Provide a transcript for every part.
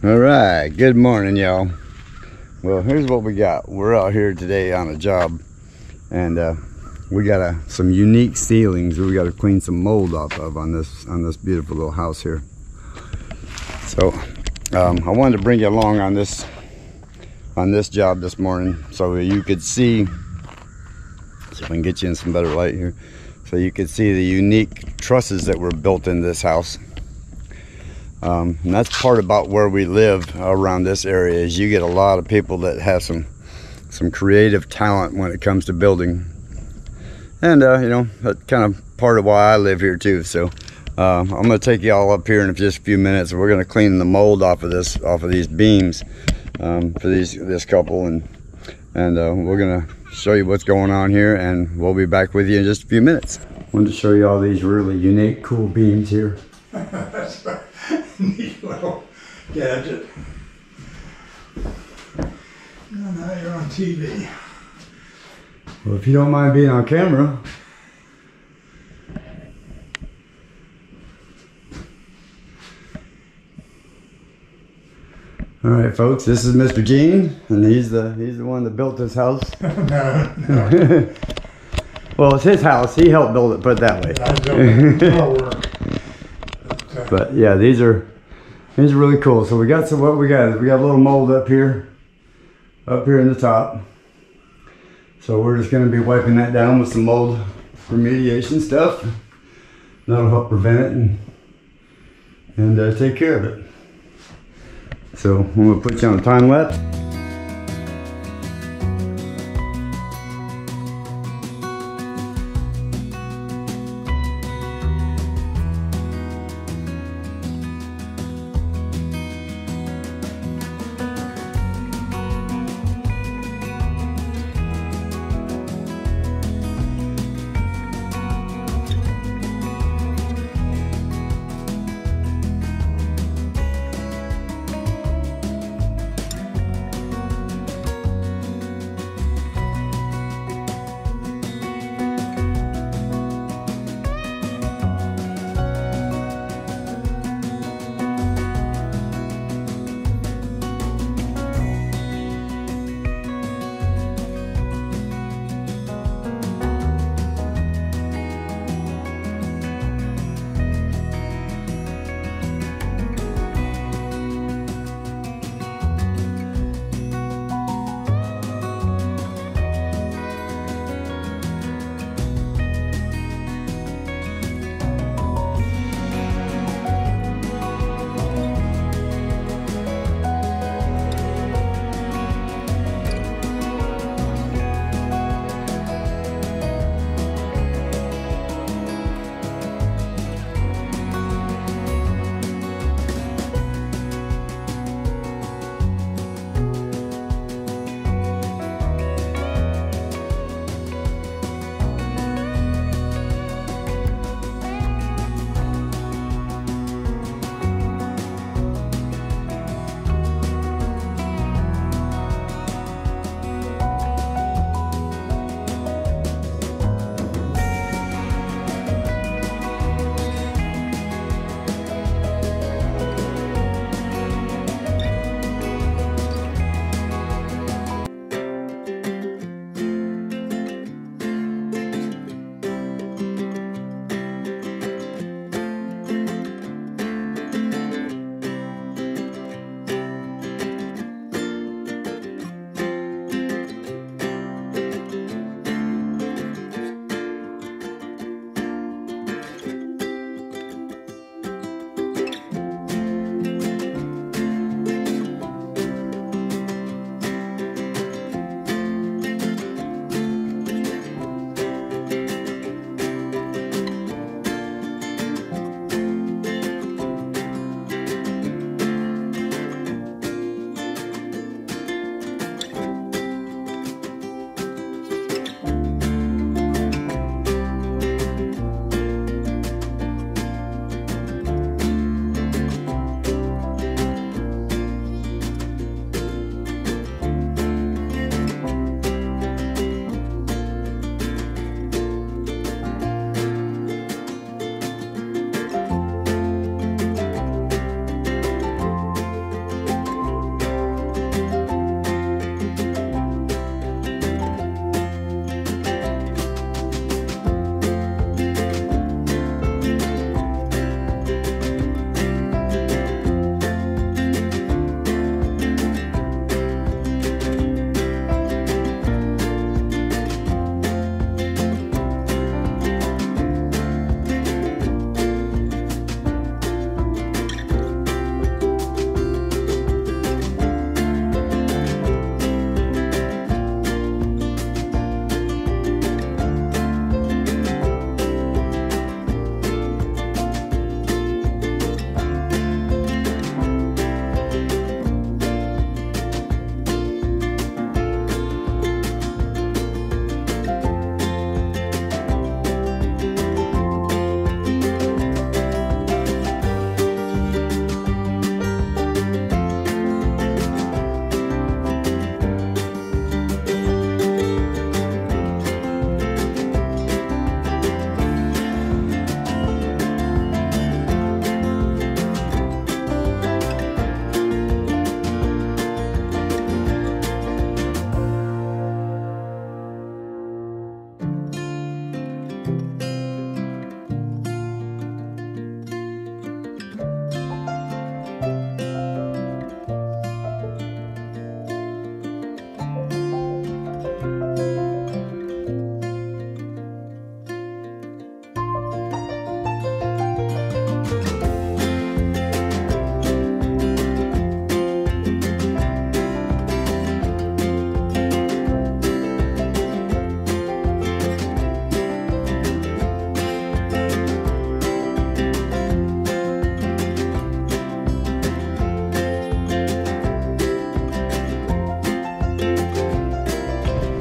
All right, good morning, y'all. Well, here's what we got. We're out here today on a job, and we got some unique ceilings we got to clean some mold off of on this beautiful little house here. So I wanted to bring you along on this job this morning so you could see. See if I can get you in some better light here, so you could see the unique trusses that were built in this house. And that's part about where we live around this area, is you get a lot of people that have some creative talent when it comes to building. And you know, that's kind of part of why I live here too. So I'm going to take you all up here in just a few minutes. We're going to clean the mold off of these beams for this couple, and we're going to show you what's going on here, and we'll be back with you in just a few minutes. I wanted to show you all these really unique, cool beams here. That's a neat little gadget. Now you're on TV. Well, if you don't mind being on camera. All right, folks, this is Mr. Gene, and he's the one that built this house. No. Well, it's his house. He helped build it, put it that way. I built it. All work. But yeah, these are really cool. So we got what we got is we got a little mold up here in the top. So we're just going to be wiping that down with some mold remediation stuff. That'll help prevent it and take care of it. So I'm going to put you on a time lapse.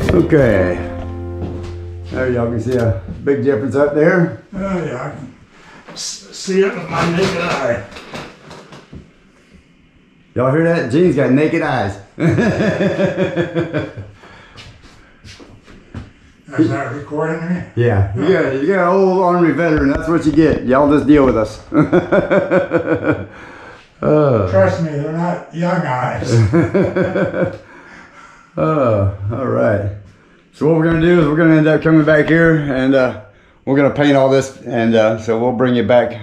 Okay. There y'all can see a big difference up there. Oh yeah, I can see it with my naked eye. Y'all hear that? Gene's got naked eyes. Is that recording me? Yeah. You got an old Army veteran. That's what you get. Y'all just deal with us. Trust me, they're not young eyes. All right. So what we're gonna do is we're gonna end up coming back here and we're gonna paint all this, and so we'll bring you back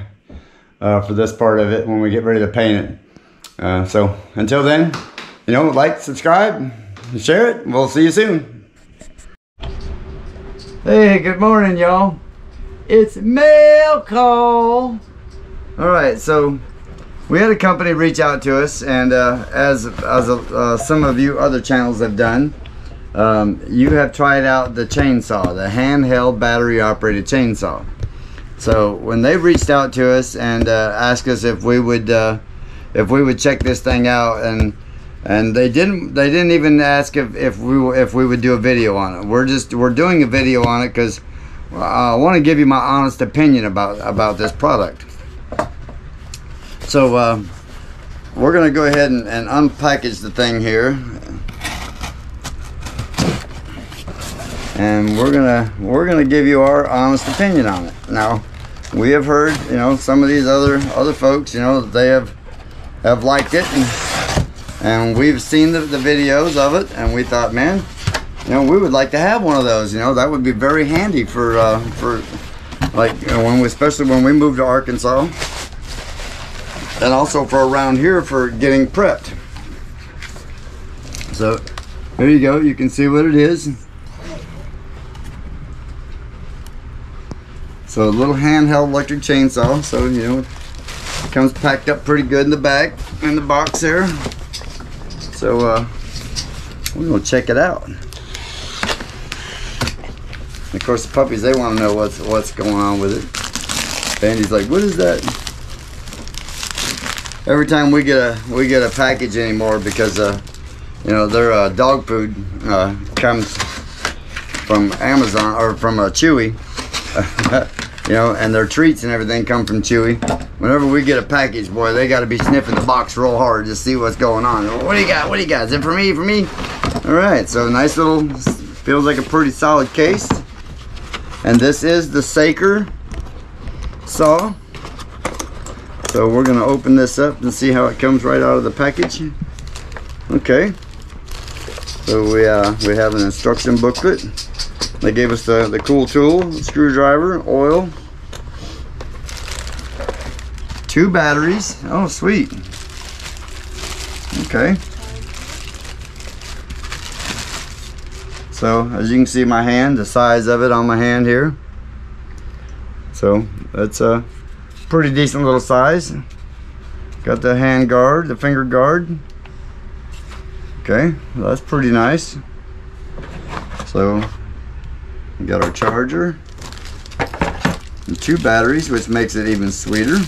for this part of it when we get ready to paint it. So until then, like, subscribe, and share it. We'll see you soon. Hey, good morning, y'all. It's mail call. All right, so we had a company reach out to us, and as some of you other channels have done, you have tried out the chainsaw, the handheld battery operated chainsaw. So when they reached out to us and asked us if we would check this thing out, and they didn't even ask if we would do a video on it. We're doing a video on it because I want to give you my honest opinion about this product. So we're gonna go ahead and unpackage the thing here, and we're gonna give you our honest opinion on it. Now, we have heard, some of these other folks, they have liked it, and we've seen the videos of it, and we thought, man, we would like to have one of those. That would be very handy for like especially when we move to Arkansas, and also for around here for getting prepped. So there you go. You can see what it is. So a little handheld electric chainsaw. So it comes packed up pretty good in the back, in the box there. So we're gonna check it out. And of course, the puppies, they want to know what's going on with it. Bandy's like, what is that? Every time we get a package anymore, because their dog food comes from Amazon or from Chewy, and their treats and everything come from Chewy. Whenever we get a package, boy, they got to be sniffing the box real hard to see what's going on. What do you got? What do you got? Is it for me? For me? All right. So nice little, feels like a pretty solid case. And this is the Saker saw. So we're gonna open this up and see how it comes right out of the package. Okay. So we have an instruction booklet. They gave us the cool tool, screwdriver, oil, 2 batteries. Oh, sweet. Okay. So as you can see, my hand, the size of it on my hand here. So that's a pretty decent little size. Got the hand guard, the finger guard. Okay, well, that's pretty nice. So we got our charger and 2 batteries, which makes it even sweeter.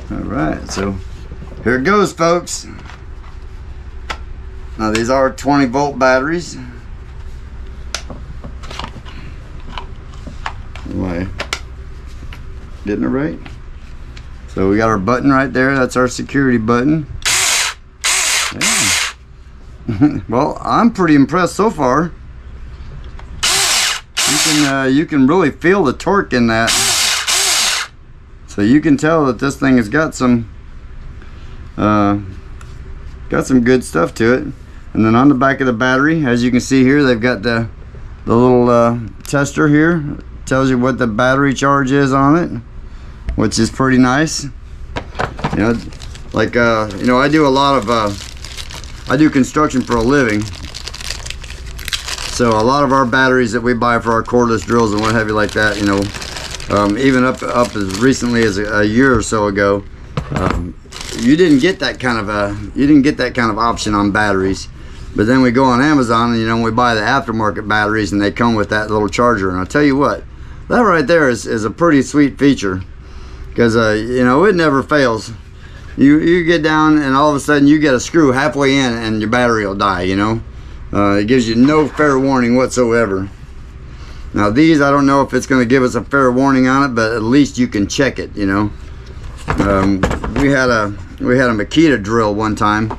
All right, so here it goes, folks. Now these are 20-volt batteries. Am I getting it right? So we got our button right there. That's our security button. Yeah. Well, I'm pretty impressed so far. You can really feel the torque in that. So you can tell that this thing has got some good stuff to it. And then on the back of the battery, as you can see here, they've got the little tester here. Tells you what the battery charge is on it, which is pretty nice. Like I do a lot of I do construction for a living, so a lot of our batteries that we buy for our cordless drills and what have you like that, even up as recently as a year or so ago, you didn't get that kind of option on batteries. But then we go on Amazon and we buy the aftermarket batteries, and they come with that little charger. And I'll tell you what, that right there is a pretty sweet feature, because it never fails. you get down and all of a sudden you get a screw halfway in and your battery will die, you know. It gives you no fair warning whatsoever. Now these, I don't know if it's going to give us a fair warning on it, but at least you can check it, you know. We had a Makita drill one time,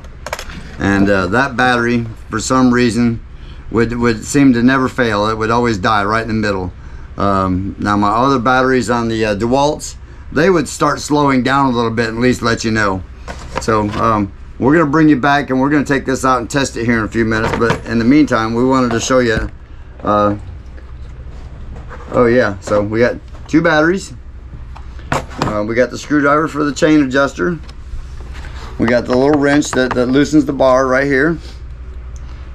and that battery for some reason would seem to never fail. It would always die right in the middle. Now my other batteries on the DeWalt's, they would start slowing down a little bit, at least let you know. So we're going to bring you back and we're going to take this out and test it here in a few minutes, but in the meantime we wanted to show you oh yeah, so we got 2 batteries. We got the screwdriver for the chain adjuster. We got the little wrench that loosens the bar right here.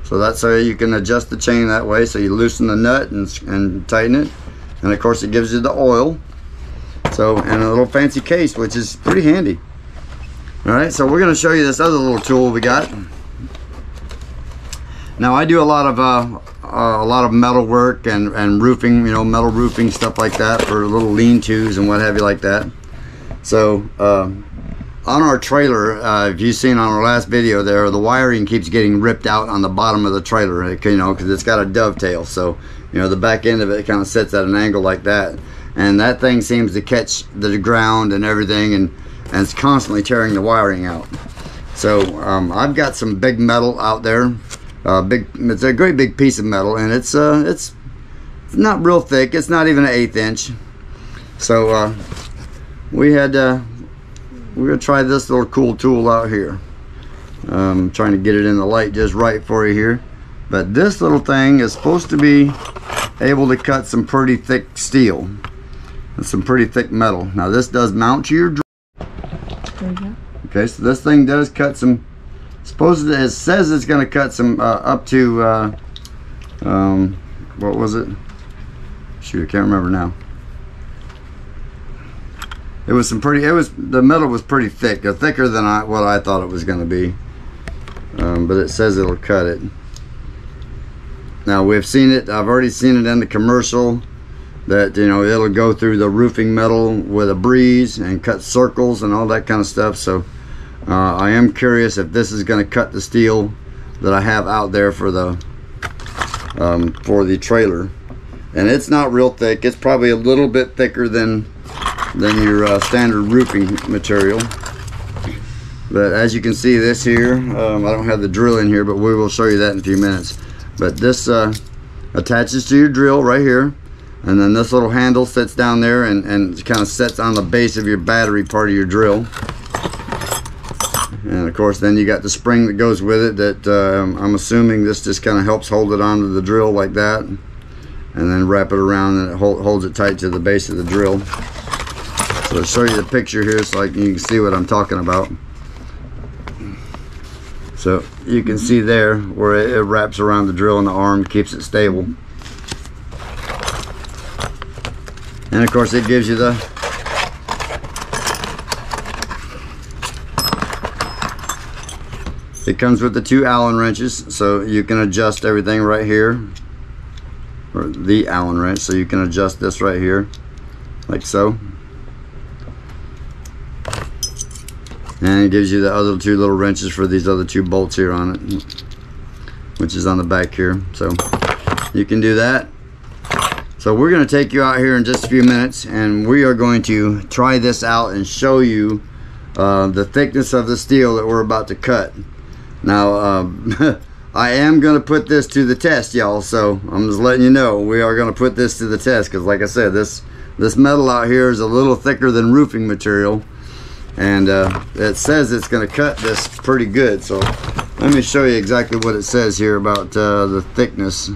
So that's how you can adjust the chain that way. So you loosen the nut and tighten it. And of course it gives you the oil. So, and a little fancy case, which is pretty handy. Alright, so we're going to show you this other little tool we got. Now I do a lot of metal work and roofing, you know, metal roofing, stuff like that, for little lean-tos and what have you like that. So on our trailer, if you've seen on our last video there, the wiring keeps getting ripped out on the bottom of the trailer, you know, because it's got a dovetail. So, you know, the back end of it kind of sits at an angle like that. And that thing seems to catch the ground and everything, and it's constantly tearing the wiring out. So I've got some big metal out there. It's a great big piece of metal, and it's not real thick. It's not even an 1/8 inch. So we're gonna try this little cool tool out here. I'm trying to get it in the light just right for you here. But this little thing is supposed to be able to cut some pretty thick steel and some pretty thick metal. Now this does mount to your drill. There you go. Okay, so this thing does cut some. Supposedly it says it's going to cut some up to what was it? Shoot, I can't remember now. It was the metal was pretty thick, thicker than what I thought it was going to be. But it says it'll cut it. Now we've seen it. I've already seen it in the commercial that, you know, it'll go through the roofing metal with a breeze and cut circles and all that kind of stuff. So I am curious if this is going to cut the steel that I have out there for the trailer. And it's not real thick. It's probably a little bit thicker than your standard roofing material. But as you can see, this here, I don't have the drill in here, but we will show you that in a few minutes. But this attaches to your drill right here, and then this little handle sits down there and kind of sets on the base of your battery part of your drill. And of course then you got the spring that goes with it that I'm assuming this just kind of helps hold it onto the drill like that, and then wrap it around and it holds it tight to the base of the drill. So I'll show you the picture here so you can see what I'm talking about. So you can see there where it wraps around the drill and the arm, keeps it stable. And of course it gives you it comes with the 2 Allen wrenches, so you can adjust everything right here, or the Allen wrench, so you can adjust this right here like so. And it gives you the other 2 little wrenches for these other 2 bolts here on it, which is on the back here. So you can do that. So we're going to take you out here in just a few minutes, and we are going to try this out and show you the thickness of the steel that we're about to cut. Now I am going to put this to the test, y'all, so I'm just letting you know we are going to put this to the test, because like I said, this metal out here is a little thicker than roofing material, and it says it's going to cut this pretty good. So let me show you exactly what it says here about the thickness.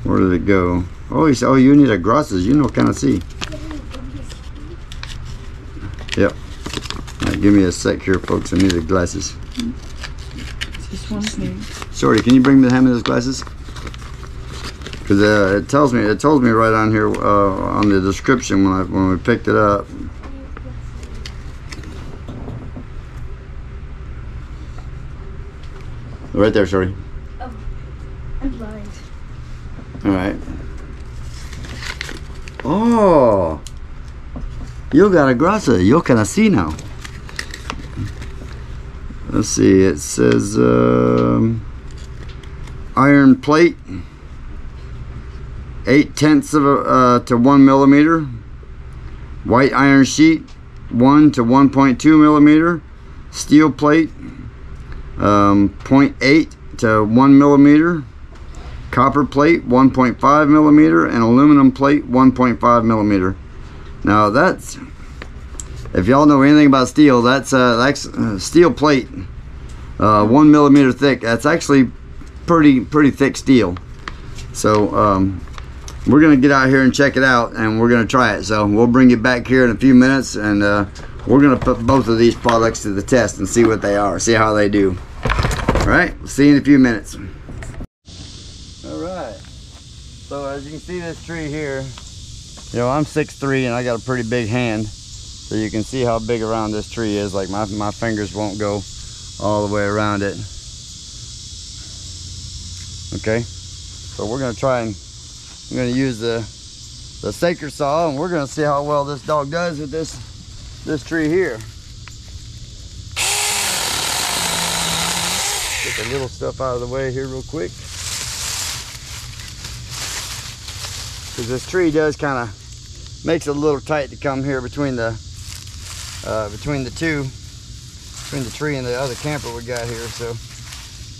Where did it go? Oh, you need a glasses, you know, kind of see. Yep. Right, give me a sec here, folks. I need the glasses. Just one thing. Shorty, can you bring me the hand of those glasses? Because it told me right on here on the description when we picked it up. Right there, Shorty. Oh, I'm blind. All right. Oh, Yo got a grasa, yo can I see now? Let's see, it says iron plate, 0.8 to 1 millimeter. White iron sheet, 1 to 1.2 millimeter. Steel plate, 0.8 to 1 millimeter. Copper plate, 1.5 millimeter, and aluminum plate, 1.5 millimeter. Now that's, if y'all know anything about steel, that's steel plate, 1 millimeter thick. That's actually pretty thick steel. So we're gonna get out here and check it out, and we're gonna try it. So we'll bring you back here in a few minutes, and we're gonna put both of these products to the test and see what they are, see how they do. All right, we'll see you in a few minutes. All right, so as you can see this tree here, you know, I'm 6'3" and I got a pretty big hand, so you can see how big around this tree is. Like my fingers won't go all the way around it. Okay, so we're gonna try and I'm gonna use the sacred saw, and we're gonna see how well this dog does with this tree here. Get the little stuff out of the way here real quick, because this tree does kind of makes it a little tight to come here between the tree and the other camper we got here. So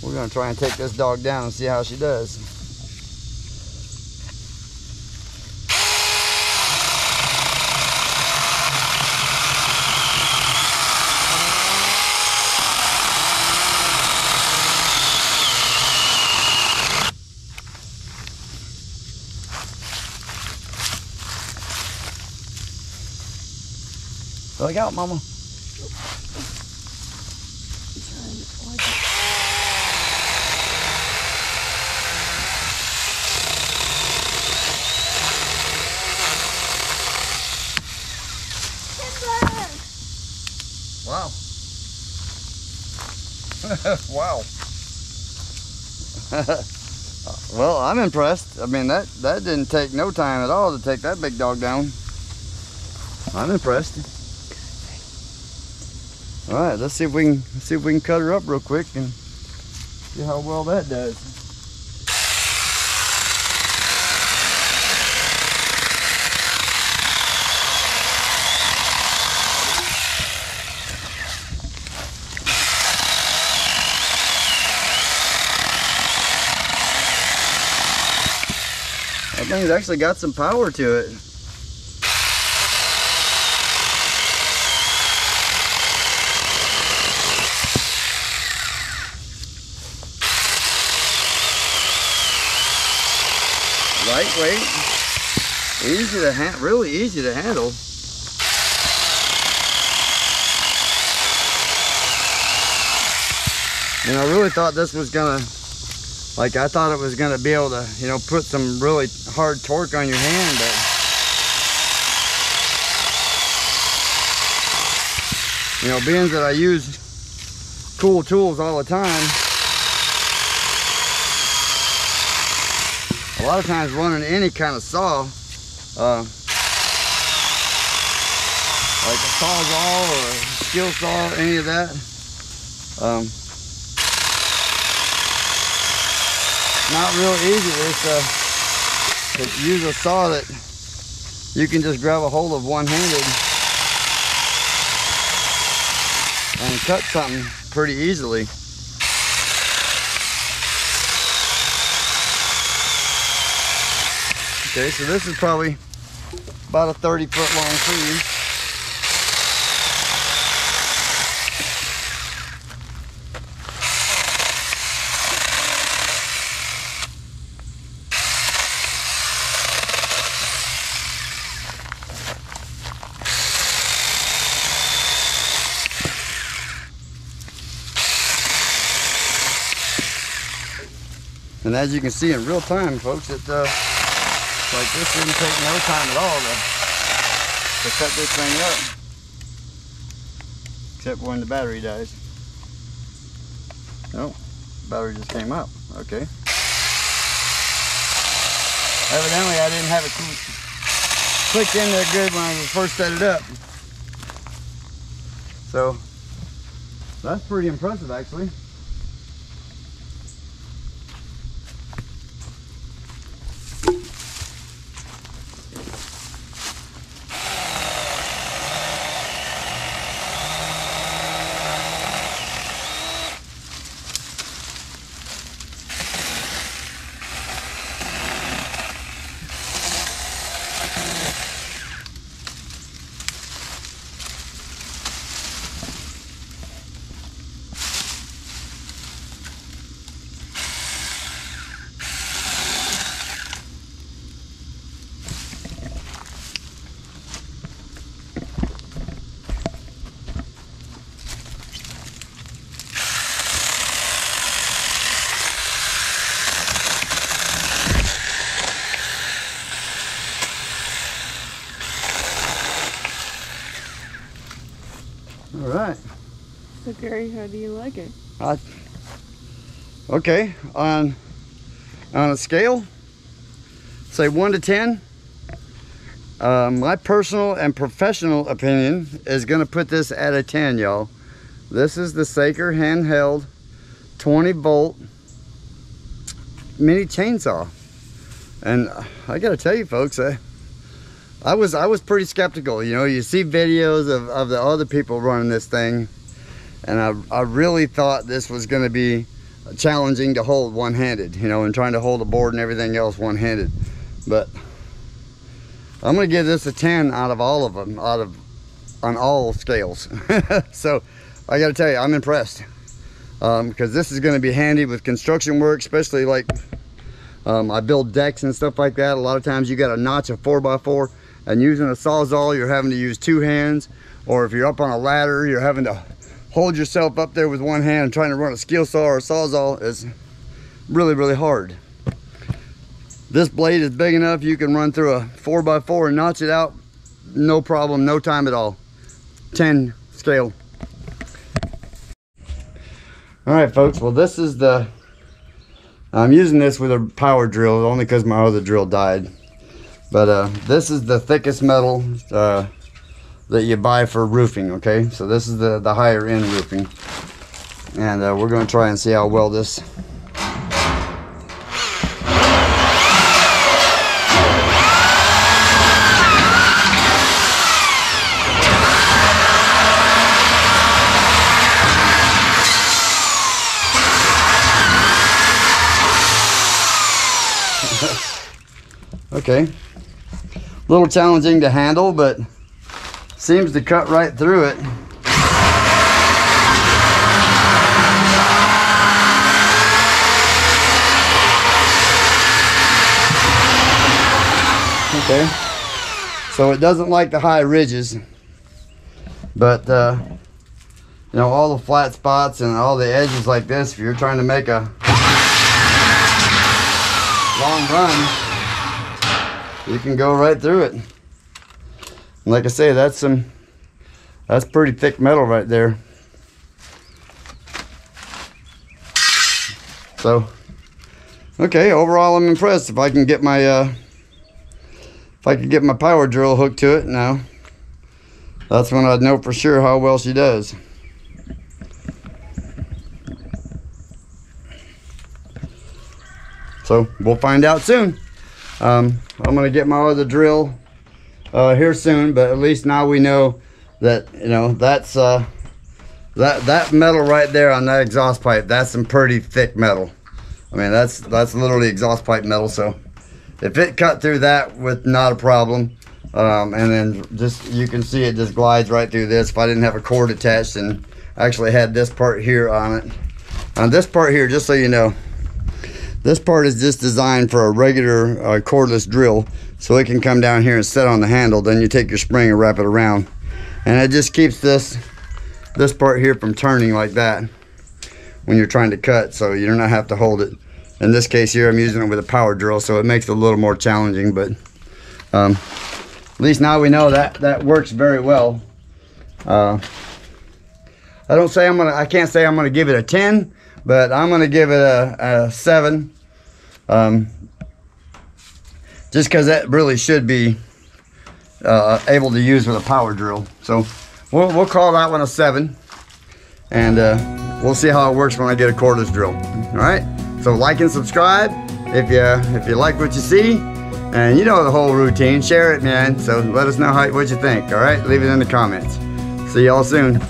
we're gonna try and take this dog down and see how she does. Look out, Mama. Wow. Wow. Well, I'm impressed. I mean, that didn't take no time at all to take that big dog down. I'm impressed. All right, let's see if we can cut her up real quick and see how well that does. That thing's actually got some power to it. Lightweight, easy to really easy to handle. And I really thought this was gonna, like, I thought it was gonna be able to, you know, put some really hard torque on your hand, but you know, being that I use cool tools all the time, a lot of times running any kind of saw, like a sawzall or a skill saw, any of that, not real easy. To use a saw that you can just grab a hold of one-handed and cut something pretty easily. Okay, so this is probably about a 30-foot long tree. And as you can see in real time, folks, it like this didn't take no time at all to cut this thing up, except when the battery dies. Oh, battery just came up. Okay. Evidently, I didn't have it clicked in there good when I first set it up. So that's pretty impressive actually. All right. So Gary, how do you like it? Okay, on a scale, say 1 to 10, my personal and professional opinion is gonna put this at a 10, y'all. This is the Saker handheld 20-volt mini chainsaw. And I gotta tell you folks, I was pretty skeptical. You know, you see videos of the other people running this thing, and I really thought this was going to be challenging to hold one-handed, you know, and trying to hold a board and everything else one-handed. But I'm going to give this a 10 out of all of them, on all scales. So I got to tell you, I'm impressed, because this is going to be handy with construction work, especially like I build decks and stuff like that. A lot of times you got to notch a 4x4, and using a Sawzall, you're having to use 2 hands, or if you're up on a ladder, you're having to hold yourself up there with one hand and trying to run a skill saw or a Sawzall is really, really hard. This blade is big enough you can run through a 4x4 and notch it out, no problem, no time at all. 10 scale. All right, folks, well, this is I'm using this with a power drill only because my other drill died. But this is the thickest metal that you buy for roofing, okay? So this is the higher end roofing. And we're gonna try and see how well this okay. A little challenging to handle, but seems to cut right through it. Okay, so it doesn't like the high ridges, but you know, all the flat spots and all the edges like this, if you're trying to make a long run, you can go right through it. And like I say, that's pretty thick metal right there. So, okay, overall I'm impressed. If I can get my power drill hooked to it now, that's when I'd know for sure how well she does. So we'll find out soon. I'm gonna get my other drill here soon, but at least now we know that, you know, that's that metal right there on that exhaust pipe, that's some pretty thick metal. I mean, that's literally exhaust pipe metal. So if it cut through that with not a problem, and then just, you can see it just glides right through this. If I didn't have a cord attached and actually had this part here on it, on this part here, just so you know, this part is just designed for a regular cordless drill, so it can come down here and set on the handle. Then you take your spring and wrap it around, and it just keeps this part here from turning like that when you're trying to cut, so you do not have to hold it. In this case here, I'm using it with a power drill, so it makes it a little more challenging, but at least now we know that works very well. I can't say I'm gonna give it a 10, but I'm gonna give it a 7. Just because that really should be able to use with a power drill. So we'll call that one a 7, and we'll see how it works when I get a cordless drill. All right. So like and subscribe if you like what you see, and you know the whole routine. Share it, man. So let us know what you think. All right. Leave it in the comments. See y'all soon.